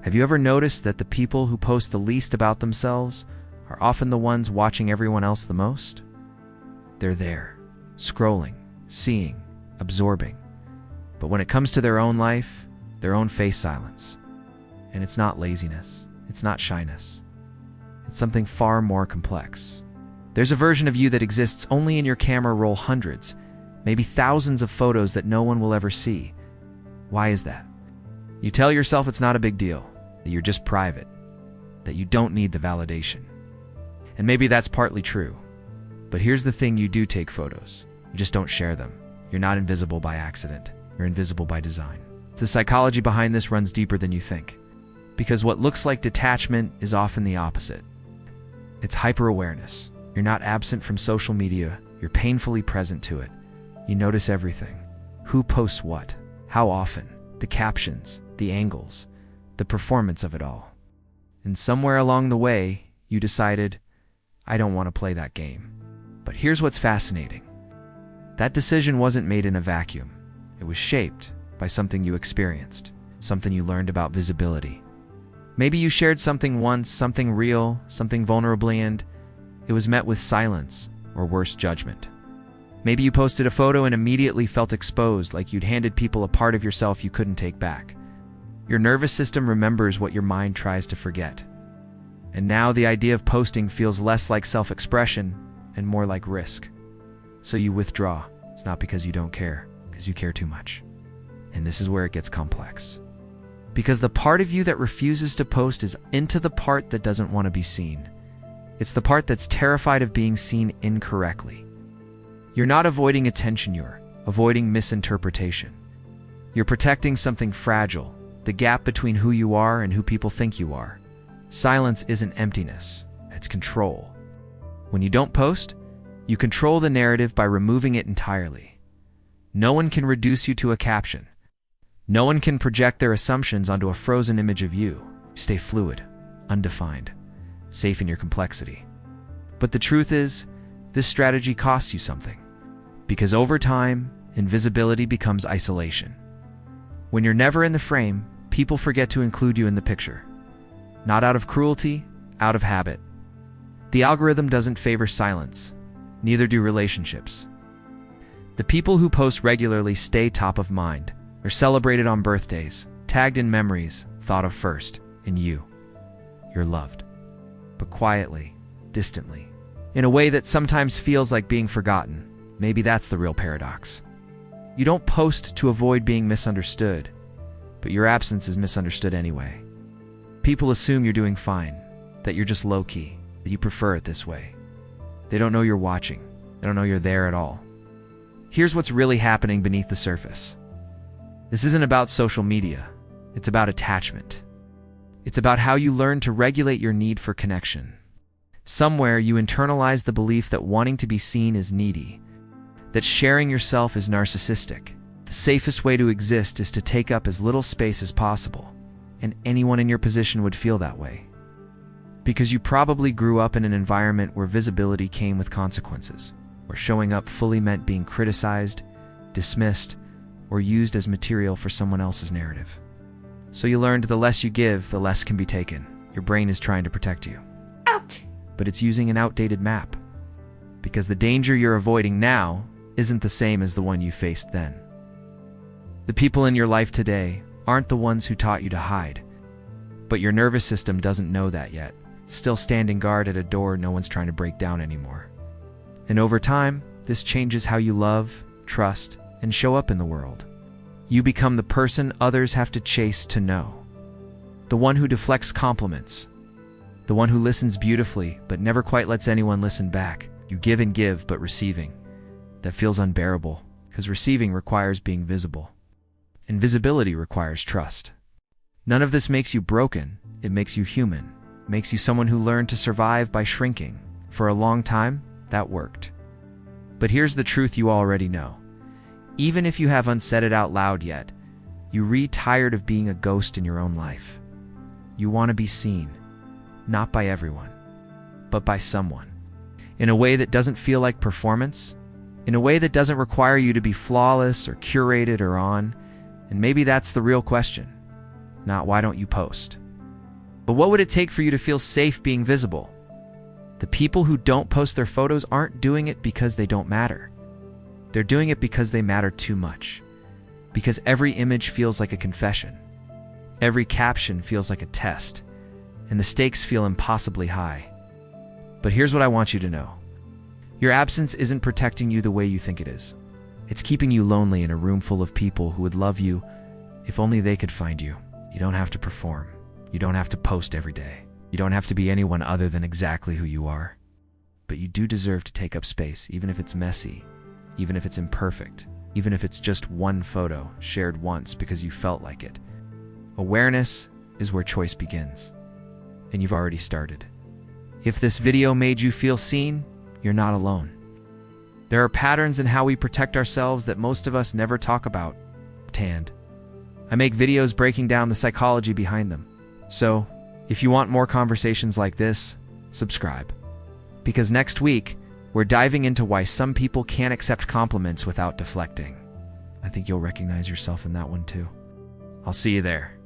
Have you ever noticed that the people who post the least about themselves are often the ones watching everyone else the most? They're there, scrolling, seeing, absorbing. But when it comes to their own life, their own face silence. And it's not laziness, it's not shyness. It's something far more complex. There's a version of you that exists only in your camera roll hundreds, maybe thousands of photos that no one will ever see. Why is that? You tell yourself it's not a big deal, that you're just private, that you don't need the validation. And maybe that's partly true. But here's the thing: you do take photos. You just don't share them. You're not invisible by accident. You're invisible by design. The psychology behind this runs deeper than you think. Because what looks like detachment is often the opposite. It's hyper-awareness. You're not absent from social media. You're painfully present to it. You notice everything. Who posts what? How often? The captions, the angles, the performance of it all. And somewhere along the way, you decided, I don't want to play that game. But here's what's fascinating. That decision wasn't made in a vacuum. It was shaped by something you experienced, something you learned about visibility. Maybe you shared something once, something real, something vulnerable, and it was met with silence, or worse, judgment. Maybe you posted a photo and immediately felt exposed, like you'd handed people a part of yourself you couldn't take back. Your nervous system remembers what your mind tries to forget. And now the idea of posting feels less like self-expression and more like risk. So you withdraw. It's not because you don't care, because you care too much. And this is where it gets complex. Because the part of you that refuses to post is into the part that doesn't want to be seen. It's the part that's terrified of being seen incorrectly. You're not avoiding attention, you're avoiding misinterpretation. You're protecting something fragile, the gap between who you are and who people think you are. Silence isn't emptiness, it's control. When you don't post, you control the narrative by removing it entirely. No one can reduce you to a caption. No one can project their assumptions onto a frozen image of you. Stay fluid, undefined, safe in your complexity. But the truth is, this strategy costs you something. Because over time, invisibility becomes isolation. When you're never in the frame, people forget to include you in the picture. Not out of cruelty, out of habit. The algorithm doesn't favor silence. Neither do relationships. The people who post regularly stay top of mind. They're celebrated on birthdays, tagged in memories, thought of first, and you're loved. But quietly, distantly, in a way that sometimes feels like being forgotten. Maybe that's the real paradox. You don't post to avoid being misunderstood, but your absence is misunderstood anyway. People assume you're doing fine, that you're just low-key, that you prefer it this way. They don't know you're watching. They don't know you're there at all. Here's what's really happening beneath the surface. This isn't about social media. It's about attachment. It's about how you learn to regulate your need for connection. Somewhere you internalize the belief that wanting to be seen is needy, that sharing yourself is narcissistic. The safest way to exist is to take up as little space as possible, and anyone in your position would feel that way. Because you probably grew up in an environment where visibility came with consequences, where showing up fully meant being criticized, dismissed, or used as material for someone else's narrative. So you learned the less you give, the less can be taken. Your brain is trying to protect you. Out! But it's using an outdated map. Because the danger you're avoiding now isn't the same as the one you faced then. The people in your life today aren't the ones who taught you to hide. But your nervous system doesn't know that yet. It's still standing guard at a door no one's trying to break down anymore. And over time, this changes how you love, trust, and show up in the world. You become the person others have to chase to know. The one who deflects compliments. The one who listens beautifully, but never quite lets anyone listen back. You give and give, but receiving. That feels unbearable, because receiving requires being visible. Invisibility requires trust. None of this makes you broken. It makes you human. It makes you someone who learned to survive by shrinking. For a long time, that worked. But here's the truth you already know. Even if you haven't said it out loud yet, you're tired of being a ghost in your own life. You want to be seen, not by everyone, but by someone. In a way that doesn't feel like performance, in a way that doesn't require you to be flawless or curated or on. And maybe that's the real question. Not why don't you post, But what would it take for you to feel safe being visible? The people who don't post their photos aren't doing it because they don't matter. They're doing it because they matter too much. Because every image feels like a confession. Every caption feels like a test. And the stakes feel impossibly high. But here's what I want you to know. Your absence isn't protecting you the way you think it is. It's keeping you lonely in a room full of people who would love you if only they could find you. You don't have to perform. You don't have to post every day. You don't have to be anyone other than exactly who you are. But you do deserve to take up space, even if it's messy, even if it's imperfect, even if it's just one photo shared once because you felt like it. Awareness is where choice begins. And you've already started. If this video made you feel seen, you're not alone. There are patterns in how we protect ourselves that most of us never talk about. And I make videos breaking down the psychology behind them. So, if you want more conversations like this, subscribe. Because next week, we're diving into why some people can't accept compliments without deflecting. I think you'll recognize yourself in that one too. I'll see you there.